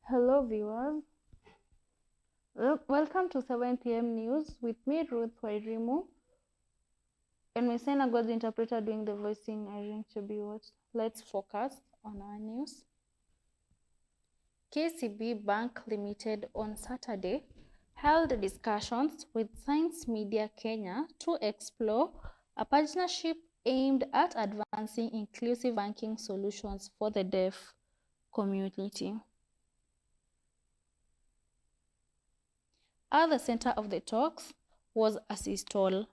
Hello viewers, welcome to 7 p.m. news with me Ruth Wairimu and my sign language interpreter doing the voicing arranged to be watched. Let's focus on our news. KCB Bank Limited on Saturday held discussions with Science Media Kenya to explore a partnership aimed at advancing inclusive banking solutions for the deaf community. At the center of the talks was assistALL,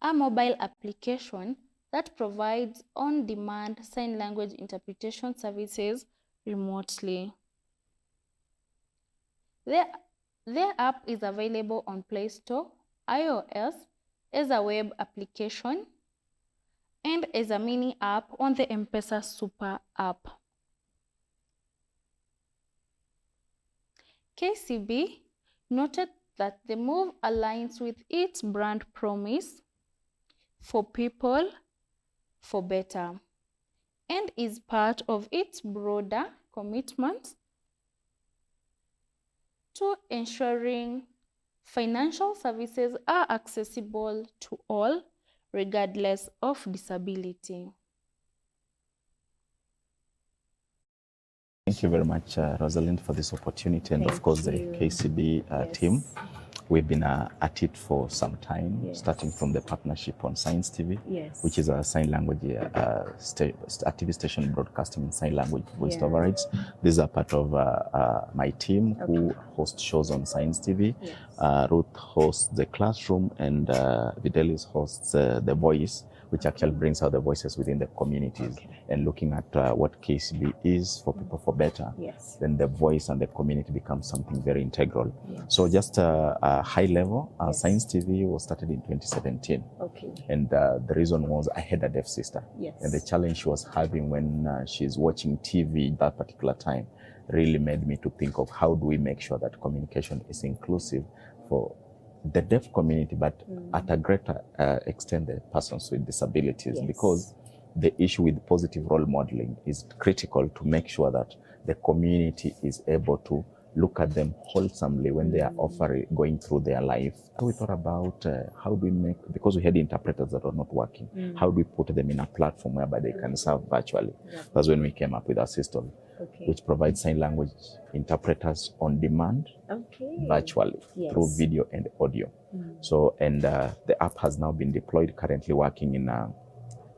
a mobile application that provides on-demand sign language interpretation services remotely. Their app is available on Play Store, iOS, as a web application, and as a mini app on the M-Pesa Super app. KCB noted that the move aligns with its brand promise for people, for better, and is part of its broader commitment to ensuring financial services are accessible to all, regardless of disability. Thank you very much, Rosalind, for this opportunity, and of course the KCB team. We've been at it for some time, starting from the partnership on Science TV, which is a sign language TV station broadcasting in sign language voice over rights. These are part of my team who host shows on Science TV. Ruth hosts the classroom, and Videlis hosts the voice, which actually brings out the voices within the communities. And looking at what KCB is for people for better, then the voice and the community becomes something very integral. So just a high level, Science TV was started in 2017. And the reason was I had a deaf sister. And the challenge she was having when she's watching TV that particular time really made me to think of how do we make sure that communication is inclusive for the deaf community, but at a greater extent the persons with disabilities, because the issue with positive role modeling is critical to make sure that the community is able to look at them wholesomely when they are going through their life. So we thought about how do we make, because we had interpreters that were not working, how do we put them in a platform whereby they can serve virtually? That's when we came up with assistALL, which provides sign language interpreters on demand virtually through video and audio. So, and the app has now been deployed, currently working in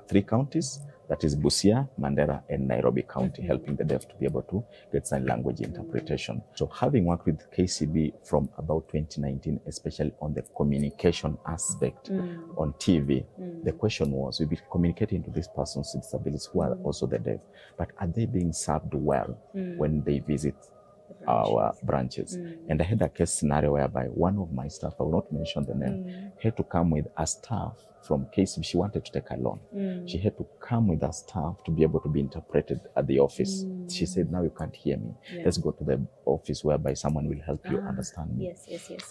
3 counties, that is Busia, Mandera, and Nairobi County, helping the deaf to be able to get sign language interpretation. So having worked with KCB from about 2019, especially on the communication aspect on TV, the question was, we'll be communicating to these persons with disabilities who are also the deaf, but are they being served well when they visit our branches? And I had a case scenario whereby one of my staff, I will not mention the name, had to come with a staff from KCB. She wanted to take a loan. She had to come with a staff to be able to be interpreted at the office. She said, now you can't hear me. Let's go to the office whereby someone will help you understand me.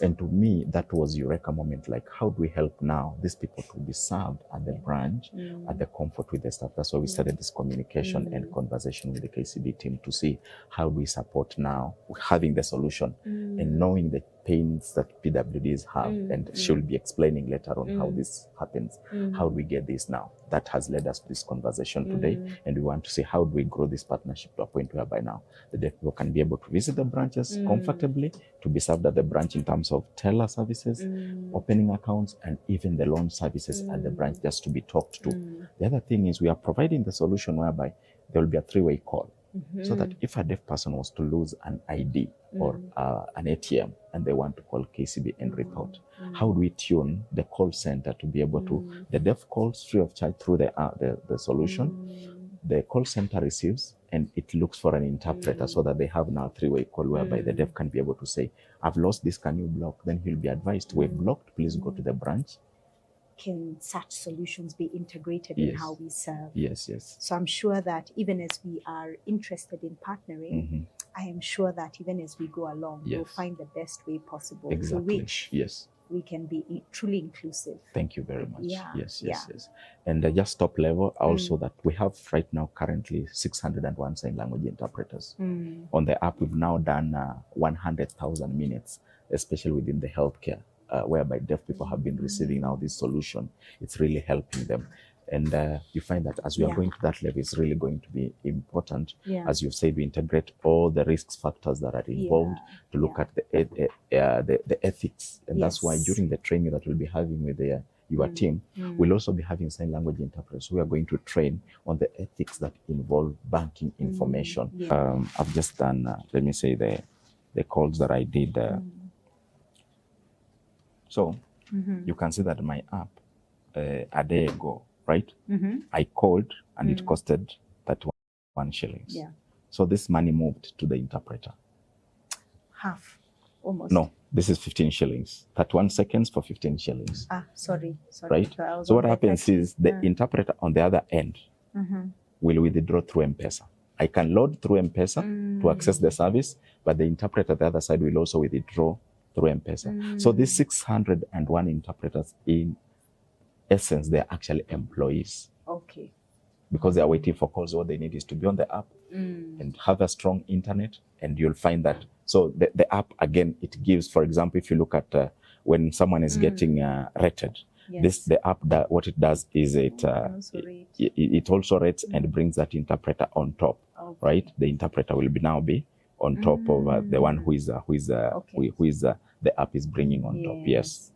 And to me, that was Eureka moment, like how do we help now these people to be served at the branch, at the comfort with the staff? That's why we started this communication and conversation with the KCB team to see how we support now having the solution and knowing the pains that PWDs have, and she'll be explaining later on how this happens. How do we get this now? That has led us to this conversation today, and we want to see how do we grow this partnership to a point whereby now the deaf people can be able to visit the branches comfortably, to be served at the branch in terms of teller services, opening accounts, and even the loan services at the branch, just to be talked to. The other thing is we are providing the solution whereby there will be a 3-way call. So that if a deaf person was to lose an ID or an ATM and they want to call KCB and report, how do we tune the call center to be able to, the deaf calls free of charge through the solution, the call center receives and it looks for an interpreter, so that they have now a 3-way call whereby the deaf can be able to say, I've lost this, can you block? Then he'll be advised, we've blocked, please go to the branch. Can such solutions be integrated in how we serve? Yes. So I'm sure that even as we are interested in partnering, I am sure that even as we go along, we'll find the best way possible to reach we can be truly inclusive. Thank you very much. Yeah. Yes. Yeah. And just top level also that we have right now currently 601 sign language interpreters. On the app, we've now done 100,000 minutes, especially within the healthcare, whereby deaf people have been receiving now this solution. It's really helping them. And you find that as we are going to that level, it's really going to be important. As you've said, we integrate all the risk factors that are involved to look at the ethics. And that's why during the training that we'll be having with your team, we'll also be having sign language interpreters. We are going to train on the ethics that involve banking information. I've just done, let me say, the calls that I did. So you can see that my app, a day ago, right? I called and it costed 31 shillings. So this money moved to the interpreter. Half, almost. No, this is 15 shillings. 31 seconds for 15 shillings. Sorry. Right? So what happens is the interpreter on the other end will withdraw through M-Pesa. I can load through M-Pesa to access the service, but the interpreter the other side will also withdraw through M-Pesa. So these 601 interpreters, in essence, they're actually employees. Okay. Because they are waiting for calls. What they need is to be on the app and have a strong internet, and you'll find that. So the app, again, it gives, for example, if you look at when someone is getting rated, the app, what it does is it also rates and brings that interpreter on top, right? The interpreter will now be on top of the one who is the app is bringing on top. Yes.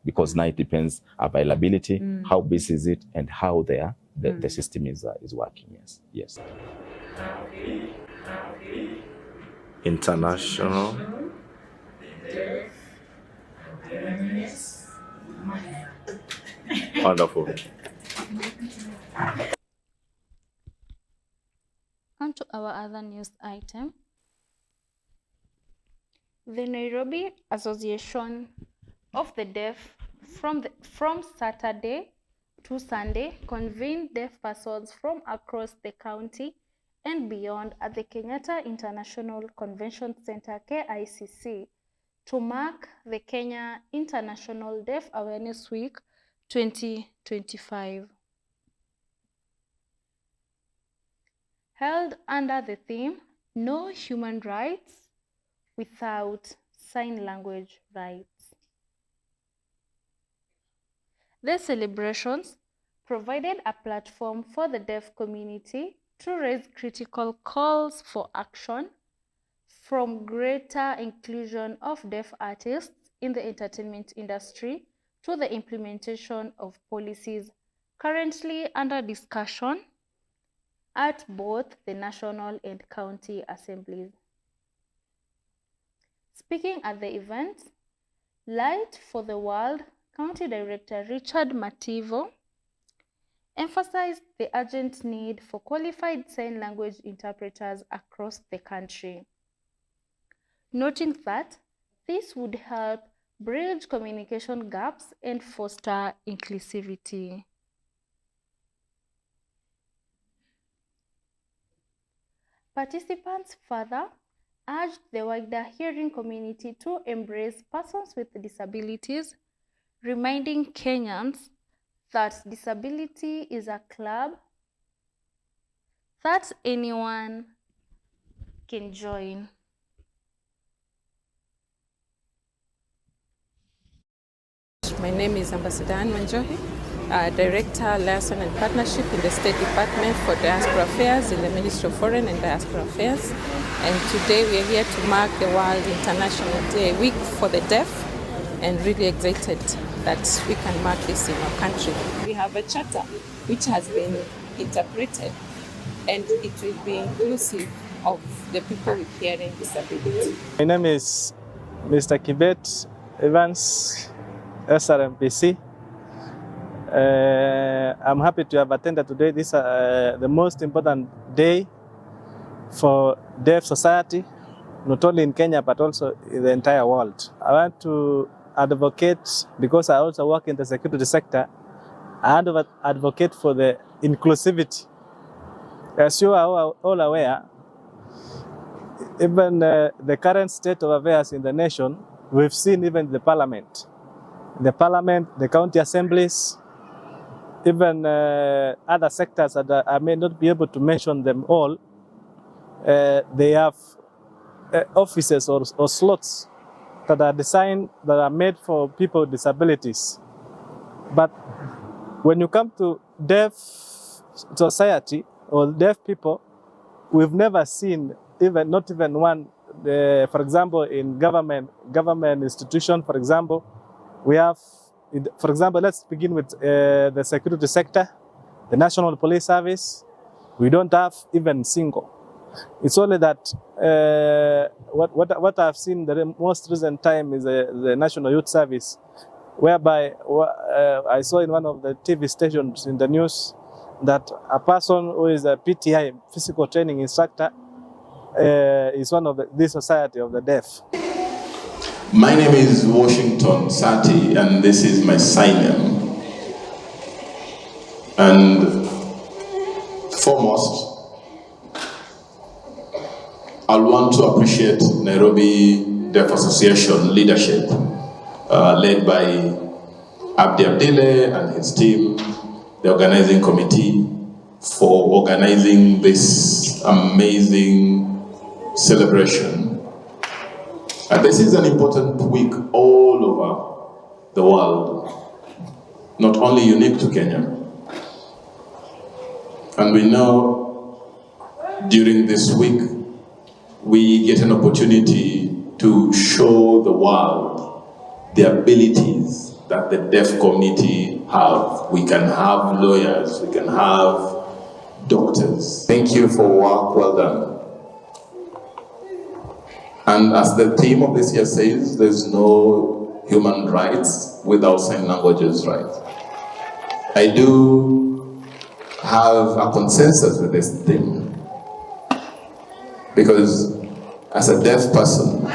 Because now it depends availability, how busy is it, and how the system is working. Yes. International Wonderful. On to our other news item. The Nairobi Association of the Deaf from Saturday to Sunday convened deaf persons from across the county and beyond at the Kenyatta International Convention Center, KICC, to mark the Kenya International Deaf Awareness Week 2025. Held under the theme, No Human Rights Without Sign Language Rights. The celebrations provided a platform for the deaf community to raise critical calls for action, from greater inclusion of deaf artists in the entertainment industry to the implementation of policies currently under discussion at both the national and county assemblies. Speaking at the event, Light for the World County Director Richard Mativo emphasized the urgent need for qualified sign language interpreters across the country, noting that this would help bridge communication gaps and foster inclusivity. Participants further urged the wider hearing community to embrace persons with disabilities, reminding Kenyans that disability is a club that anyone can join. My name is Ambassador Anne Wanjohi, Director, Liaison and Partnership in the State Department for Diaspora Affairs in the Ministry of Foreign and Diaspora Affairs. And today we are here to mark the World International Day Week for the Deaf, and really excited that we can mark this in our country. We have a charter which has been interpreted, and it will be inclusive of the people with hearing disability. My name is Mr. Kibet Evans, SRMPC. I'm happy to have attended today. This is the most important day for deaf society, not only in Kenya but also in the entire world. I want to advocate, because I also work in the security sector, I advocate for the inclusivity. As you are all aware, even the current state of affairs in the nation, we've seen even the parliament. the parliament, the county assemblies, even other sectors that I may not be able to mention them all. They have offices or slots that are designed, that are made for people with disabilities. But when you come to deaf society or deaf people, we've never seen not even one. For example, in government institution, for example, we have, for example, let's begin with the security sector, the National Police Service. We don't have even single. It's only that what I've seen the most recent time is the National Youth Service, whereby I saw in one of the TV stations in the news that a person who is a PTI, physical training instructor, is one of this society of the deaf. My name is Washington Sati, and this is my sign-in. And foremost, I want to appreciate Nairobi Deaf Association leadership, led by Abdi Abdile and his team, the organizing committee, for organizing this amazing celebration. And this is an important week all over the world, not only unique to Kenya. And we know during this week, we get an opportunity to show the world the abilities that the deaf community have. We can have lawyers, we can have doctors. Thank you for work well done. And as the theme of this year says, there's no human rights without sign languages rights. I do have a consensus with this theme, because as a deaf person,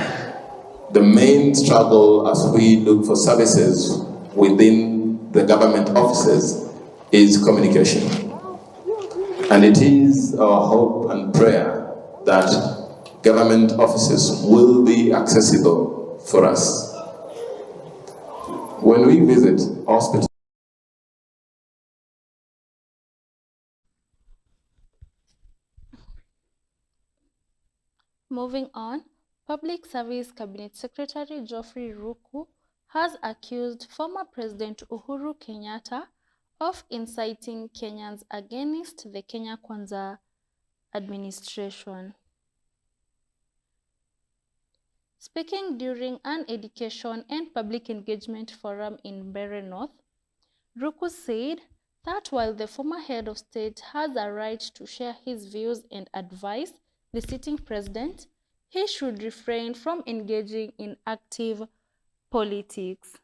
the main struggle as we look for services within the government offices is communication. And it is our hope and prayer that government offices will be accessible for us. When we visit hospitals, Moving on, Public Service Cabinet Secretary Geoffrey Ruku has accused former President Uhuru Kenyatta of inciting Kenyans against the Kenya Kwanza administration. Speaking during an education and public engagement forum in Mbeere North, Ruku said that while the former head of state has a right to share his views and advise the sitting president, he should refrain from engaging in active politics.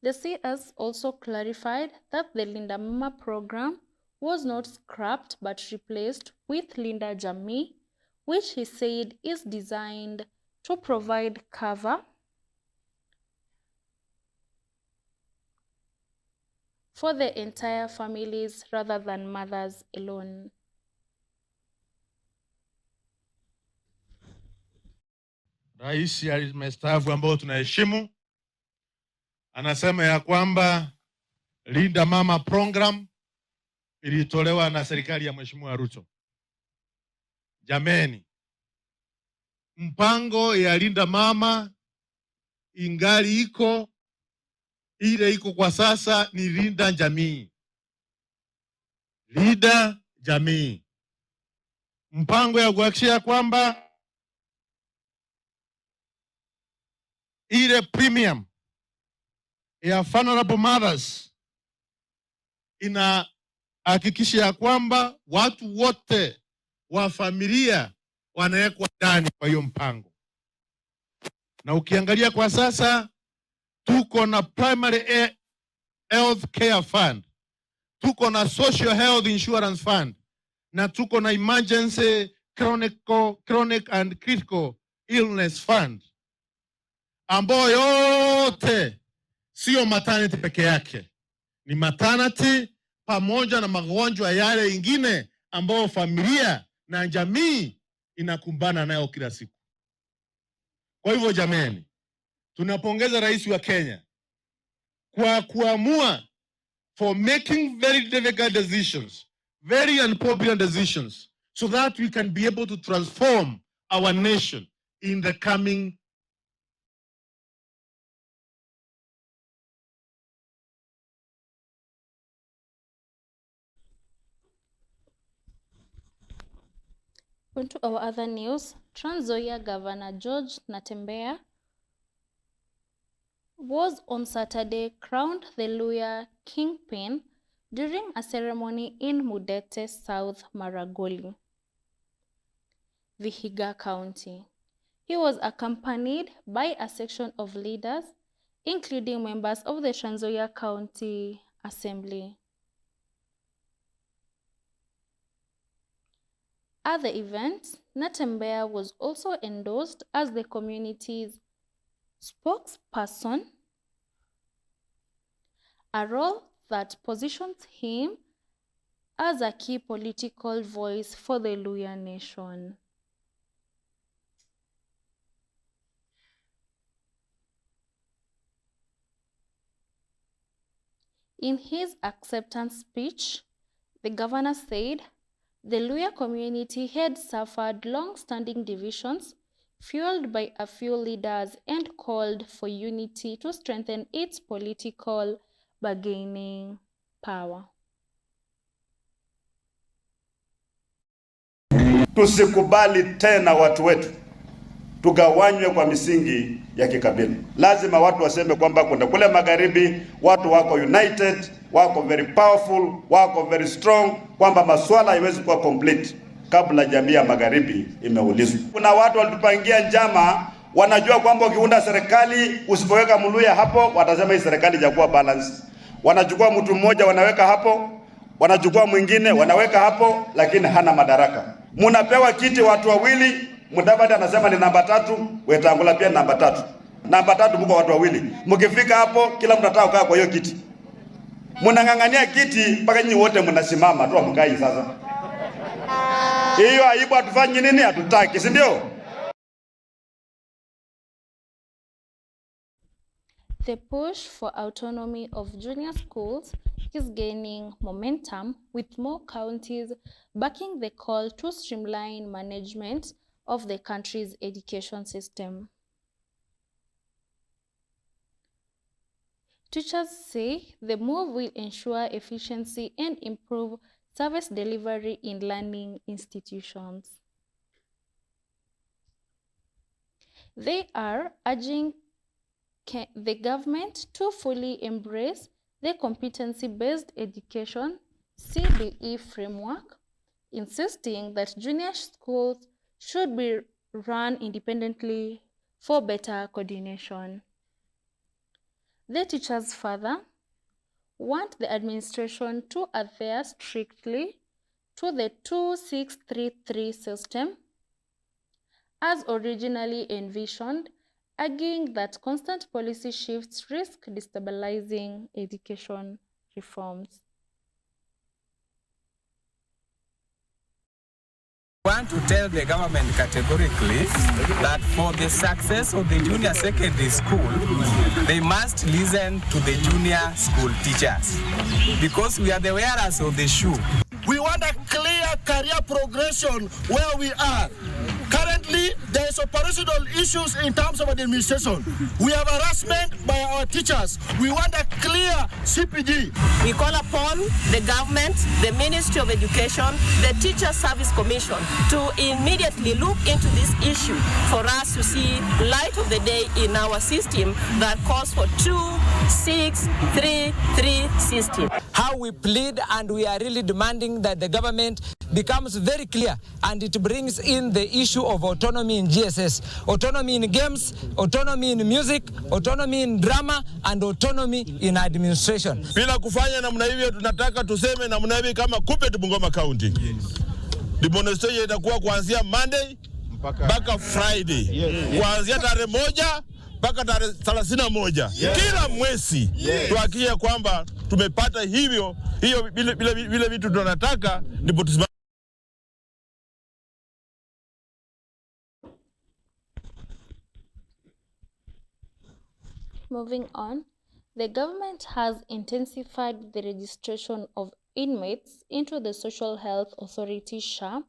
The CS also clarified that the Linda Mama program was not scrapped but replaced with Linda Jamii, which he said is designed to provide cover for the entire families rather than mothers alone. Rais mstaafu ambao tunaheshimu anasema ya kwamba Linda Mama program ilitolewa na serikali ya Mheshimiwa Ruto. Jameni, mpango ya Linda Mama ingali iko, ile iko kwa sasa ni Linda Jamii. Linda Jamii. Mpango ya kuhakikisha kwamba ile premium ya vulnerable mothers inahakikisha ya kwamba watu wote wa familia wanawekwa ndani kwa hiyo mpango. Na ukiangalia kwa sasa tuko na primary health care fund, tuko na social health insurance fund, na tuko na emergency chronic and critical illness fund, ambayo yote sio maternity peke yake, ni maternity pamoja na magonjwa yale ingine ambayo familia na jamii inakumbana nayo kila siku. Kwa hivyo jameni, tunapongeza rais wa Kenya kwa kuamua for making very difficult decisions, very unpopular decisions, so that we can be able to transform our nation in the coming. On to our other news, Trans Nzoia Governor George Natembeya was on Saturday crowned the Luhya Kingpin during a ceremony in Mudete, South Maragoli, Vihiga County. He was accompanied by a section of leaders, including members of the Trans Nzoia County Assembly. At the event, Natembeya was also endorsed as the community's spokesperson, a role that positions him as a key political voice for the Luhya nation. In his acceptance speech, the governor said the Luhya community had suffered long-standing divisions fueled by a few leaders and called for unity to strengthen its political bargaining power. Tusikubali tena watu wetu tugawanywe kwa misingi ya kikabila. Lazima watu waseme kwamba kuna kule magharibi watu wako united, wako very powerful, wako very strong, kwamba masuala haiwezi kuwa complete kabla jamii ya magharibi imeulizwa. Kuna watu walitupangia njama, wanajua kwamba ukiunda serikali usipoweka Mluhya hapo watasema hii serikali hajakuwa balance. Wanachukua mtu mmoja wanaweka hapo, wanachukua mwingine wanaweka hapo, lakini hana madaraka. Munapewa kiti watu wawili, Mudavadi anasema ni namba 3, Wetangula pia namba 3. Namba 3 mko watu wawili. Mkifika hapo kila mtu anataka kukaa kwa hiyo kiti. Munang'ang'ania kiti mpaka nyinyi wote mnasimama tu amkai sasa. Hiyo aibu atufanye nini? Hatutaki, si ndio? The push for autonomy of junior schools is gaining momentum, with more counties backing the call to streamline management of the country's education system. Teachers say the move will ensure efficiency and improve service delivery in learning institutions. They are urging the government to fully embrace the competency-based education CBE framework, insisting that junior schools should be run independently for better coordination. The teachers further want the administration to adhere strictly to the 2633 system as originally envisioned, arguing that constant policy shifts risk destabilizing education reforms. I want to tell the government categorically that for the success of the junior secondary school, they must listen to the junior school teachers, because we are the wearers of the shoe. We want a clear career progression where we are. Currently, there is operational issues in terms of administration. We have harassment by our teachers. We want a clear CPD. We call upon the government, the Ministry of Education, the Teacher Service Commission to immediately look into this issue for us to see light of the day in our system that calls for 2633 system. How we plead, and we are really demanding that the government becomes very clear and it brings in the issue of autonomy in GSS, autonomy in games, autonomy in music, autonomy in drama, and autonomy in administration. Bila kufanya namna hivyo, tunataka tuseme namna hivi kama Kupe Bungoma County. Demonstration itakuwa kuanzia Monday mpaka Friday. Kuanzia tarehe 1 mpaka tarehe 31. Kila mwezi tuhakikishe kwamba tumepata hiyo vile vitu tunataka, ndipo tusimame. Moving on, the government has intensified the registration of inmates into the Social Health Authority (SHA)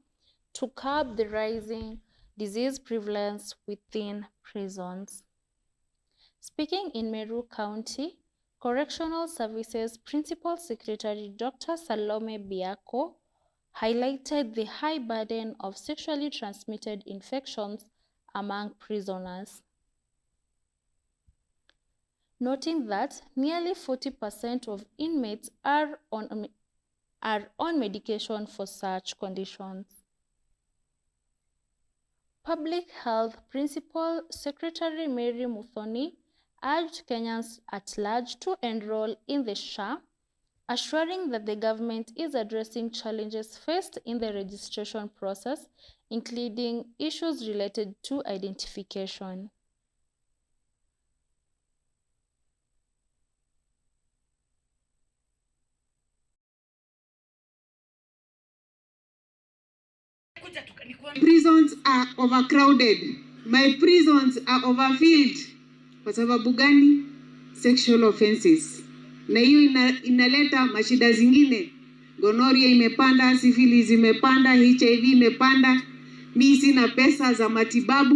to curb the rising disease prevalence within prisons. Speaking in Meru County, Correctional Services Principal Secretary Dr. Salome Biako highlighted the high burden of sexually transmitted infections among prisoners, noting that nearly 40% of inmates are on medication for such conditions. Public Health Principal Secretary Mary Muthoni urged Kenyans at large to enroll in the SHA, assuring that the government is addressing challenges faced in the registration process, including issues related to identification. Prisons are overcrowded. My prisons are overfilled. Kwa sababu gani? Sexual offenses. Na hiyo inaleta mashida zingine. Gonorrhea imepanda, syphilis imepanda, HIV imepanda. Mimi sina pesa za matibabu.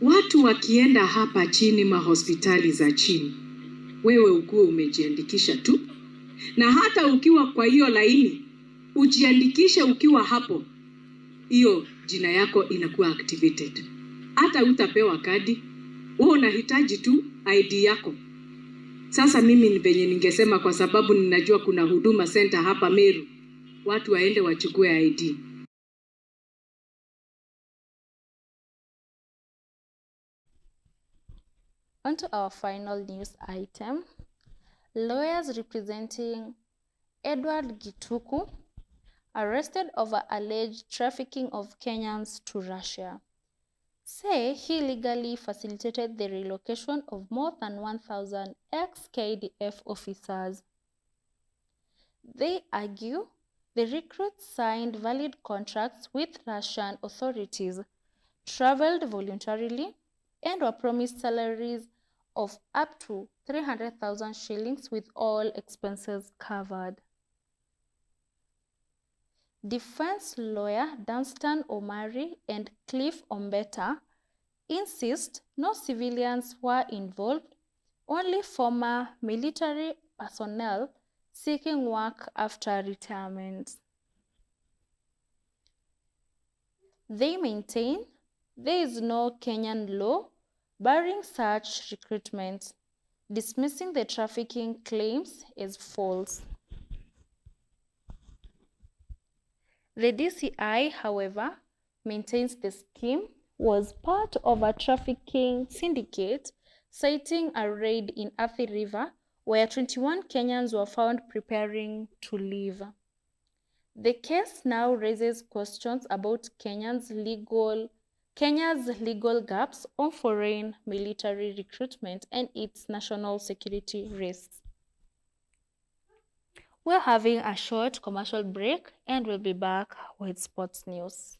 Watu wakienda hapa chini mahospitali za chini, wewe ukuwe umejiandikisha tu. Na hata ukiwa kwa hiyo laini, ujiandikishe ukiwa hapo, hiyo jina yako inakuwa activated. Hata utapewa kadi, wewe unahitaji tu ID yako. Sasa mimi ni venye ningesema, kwa sababu ninajua kuna huduma center hapa Meru, watu waende wachukue ID. On to our final news item. Lawyers representing Edward Gituku arrested over alleged trafficking of Kenyans to Russia say he illegally facilitated the relocation of more than 1,000 ex-KDF officers. They argue the recruits signed valid contracts with Russian authorities, traveled voluntarily, and were promised salaries of up to 300,000 shillings with all expenses covered. Defense lawyer Dunstan Omari and Cliff Ombeta insist no civilians were involved, only former military personnel seeking work after retirement. They maintain there is no Kenyan law barring such recruitment, dismissing the trafficking claims as false. The DCI, however, maintains the scheme was part of a trafficking syndicate, citing a raid in Athi River where 21 Kenyans were found preparing to leave. The case now raises questions about Kenya's legal gaps on foreign military recruitment and its national security risks. We're having a short commercial break and we'll be back with sports news.